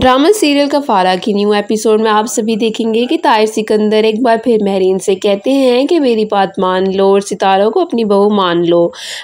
Drama serial कफारा की new episode में आप सभी देखेंगे कि ताहिर सिकंदर एक बार फिर महरीन से कहते हैं कि मेरी बात मान लो और सितारा को अपनी बहू मान लो।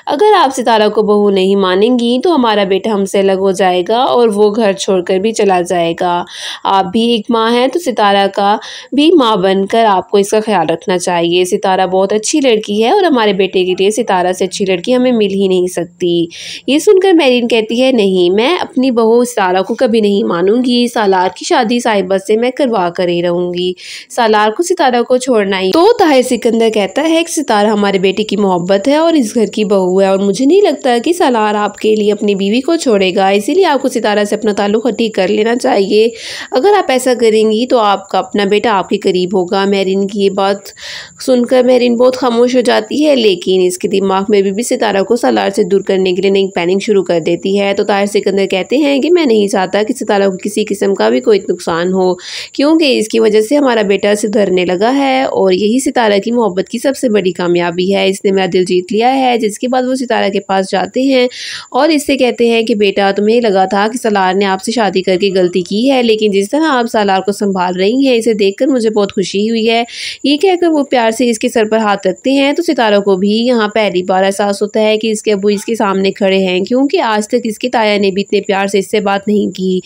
अगर आप सितारा को बहू नहीं मानेंगी तो हमारा बेटा हमसे अलग हो जाएगा और वो घर छोड़कर भी चला जाएगा। आप भी एक माँ हैं तो सितारा का भी माँ बनकर आपको इसका ख्याल रखना चाहिए। सितारा बहुत अच्छी लड़की है और हमारे बेटे के लिए सितारा से अच्छी लड़की हमें मिल ही नहीं सकती। ये सुनकर महरीन कहती है, नहीं, मैं अपनी बहू सितारा को कभी नहीं मानूंगी। सालार की शादी साहिबा से मैं करवा कर ही रहूंगी। सालार को सितारा को छोड़ना ही। तो ताहिर सिकंदर कहता है कि सितारा हमारे बेटे की मोहब्बत है और इस घर की बहू है और मुझे नहीं लगता कि सालार आपके लिए अपनी बीवी को छोड़ेगा, इसीलिए आपको सितारा से अपना ताल्लुक ठीक कर लेना चाहिए। अगर आप ऐसा करेंगी तो आपका अपना बेटा आपके करीब होगा। महरीन की ये बात सुनकर महरीन बहुत खामोश हो जाती है, लेकिन इसके दिमाग में भी सितारा को सालार से दूर करने के लिए नई प्लानिंग शुरू कर देती है। तो ताहिर सिकंदर कहते हैं कि मैं नहीं चाहता कि सितारा को किसी किस्म का भी कोई नुकसान हो, क्योंकि इसकी वजह से हमारा बेटा सुधरने लगा है और यही सितारा की मोहब्बत की सबसे बड़ी कामयाबी है। इसने मेरा दिल जीत लिया है। जिसके बाद वो सितारा के पास जाते हैं और इससे कहते हैं कि बेटा, तुम्हें लगा था कि सालार ने आपसे शादी करके गलती की है, लेकिन जिस तरह आप सालार को संभाल रही हैं इसे देखकर मुझे बहुत खुशी हुई है। ये कहकर वो प्यार से इसके सर पर हाथ रखते हैं। तो सितारा को भी यहाँ पहली बार एहसास होता है कि इसके अब्बू इसके सामने खड़े हैं, क्योंकि आज तक इसकी ताया ने भी इतने प्यार से इससे बात नहीं की।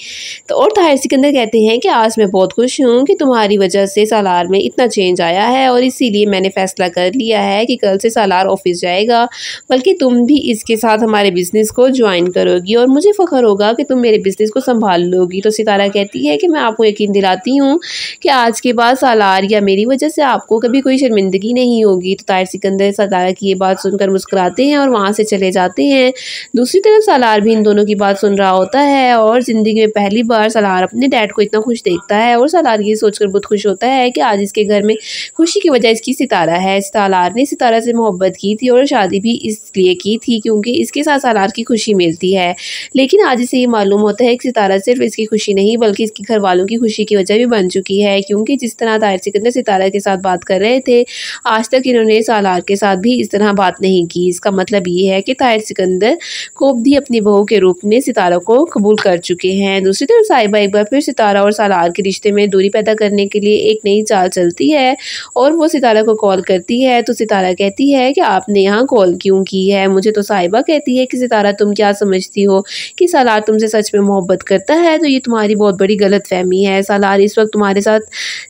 तो और ताहिर सिकंदर कहते हैं कि आज मैं बहुत खुश हूँ कि तुम्हारी वजह से सालार में इतना चेंज आया है और इसीलिए मैंने फैसला कर लिया है कि कल से सालार ऑफिस जाएगा, बल्कि तुम भी इसके साथ हमारे बिजनेस को ज्वाइन करोगी और मुझे फ़ख्र होगा कि तुम मेरे बिजनेस को संभाल लोगी। तो सितारा कहती है कि मैं आपको यकीन दिलाती हूँ कि आज के बाद सालार या मेरी वजह से आपको कभी कोई शर्मिंदगी नहीं होगी। तो ताहिर सिकंदर सितारा की ये बात सुनकर मुस्कुराते हैं और वहाँ से चले जाते हैं। दूसरी तरफ सालार भी इन दोनों की बात सुन रहा होता है और ज़िंदगी में पहली बार सालार अपने डैड को इतना खुश देखता है और सालार ये सोचकर बहुत खुश होता है कि आज इसके घर में खुशी की वजह इसकी सितारा है। सालार ने सितारा से मोहब्बत की थी और शादी भी इसलिए की थी क्योंकि इसके साथ सालार की खुशी मिलती है, लेकिन आज इसे ये मालूम होता है कि सितारा सिर्फ इसकी खुशी नहीं बल्कि इसके घर वालों की खुशी की वजह भी बन चुकी है, क्योंकि जिस तरह ताहिर सिकंदर सितारा के साथ बात कर रहे थे आज तक इन्होंने सालार के साथ भी इस तरह बात नहीं की। इसका मतलब ये है कि ताहिर सिकंदर को भी अपनी बहू के रूप में सितारा को कबूल कर चुके हैं। दूसरी तरफ साहिबा एक बार फिर सितारा और सालार के रिश्ते में दूरी पैदा करने के लिए एक नई चाल चलती है और वो सितारा को कॉल करती है। तो सितारा कहती है कि आपने यहाँ कॉल क्यों की है मुझे। तो साहिबा कहती है कि सितारा, तुम क्या समझती हो कि सालार तुमसे सच में मोहब्बत करता है? तो ये तुम्हारी बहुत बड़ी गलतफहमी है। सालार इस वक्त तुम्हारे साथ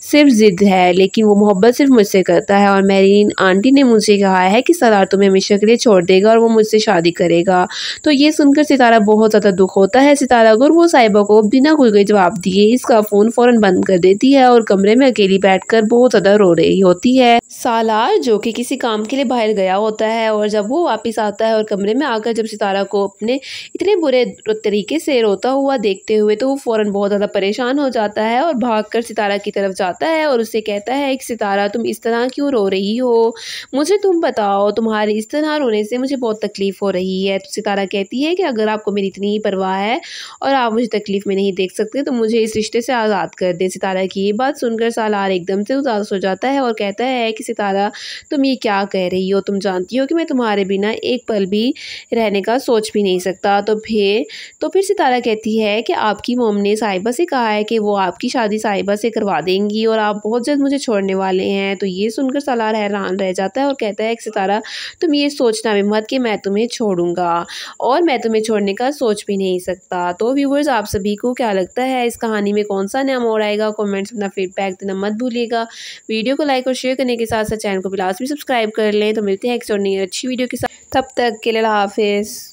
सिर्फ ज़िद है, लेकिन वो मोहब्बत सिर्फ मुझसे करता है और मेरीन आंटी ने मुझसे कहा है कि सालार तुम्हें हमेशा के लिए छोड़ देगा और वो मुझसे शादी करेगा। तो ये सुनकर सितारा बहुत ज़्यादा दुख होता है सितारा को, और वो साहिबा को बिना कोई जवाब दिए इसका फ़ोन फ़ौरन बंद कर देती है और कमरे में अकेली बैठकर बहुत ज़्यादा रो रही होती है। सालार जो कि किसी काम के लिए बाहर गया होता है और जब वो वापस आता है और कमरे में आकर जब सितारा को अपने इतने बुरे तरीके से रोता हुआ देखते हुए तो वो फ़ौरन बहुत ज़्यादा परेशान हो जाता है और भागकर सितारा की तरफ जाता है और उससे कहता है कि सितारा, तुम इस तरह क्यों रो रही हो? मुझे तुम बताओ, तुम्हारे इस तरह रोने से मुझे बहुत तकलीफ़ हो रही है। तो सितारा कहती है कि अगर आपको मेरी इतनी ही परवाह है और आप मुझे तकलीफ़ में नहीं देख सकते तो मुझे इस रिश्ते से आज़ाद कर दें। सितारा की ये बात सुनकर सालार एकदम से उदास हो जाता है और कहता है कि सितारा, तुम ये क्या कह रही हो? तुम जानती हो कि मैं तुम्हारे बिना एक पल भी रहने का सोच भी नहीं सकता। तो फिर सितारा कहती है कि आपकी मॉम ने साहिबा से कहा है कि वो आपकी शादी साहिबा से करवा देंगी और आप बहुत जल्द मुझे छोड़ने वाले हैं। तो ये सुनकर सालार हैरान रह जाता है और कहता है कि सितारा, तुम ये सोचना भी मत कि मैं तुम्हें छोड़ूंगा और मैं तुम्हें छोड़ने का सोच भी नहीं सकता। तो व्यूवर्स, आप सभी को क्या लगता है इस कहानी में कौन सा नया मोड़ आएगा? कमेंट्स में अपना फीडबैक देना मत भूलिएगा। वीडियो को लाइक और शेयर करने के साथ साथ चैनल को भी लाजमी सब्सक्राइब कर लें। तो मिलते हैं एक और नई अच्छी वीडियो के साथ, तब तक के लिए अल्लाह हाफिज़।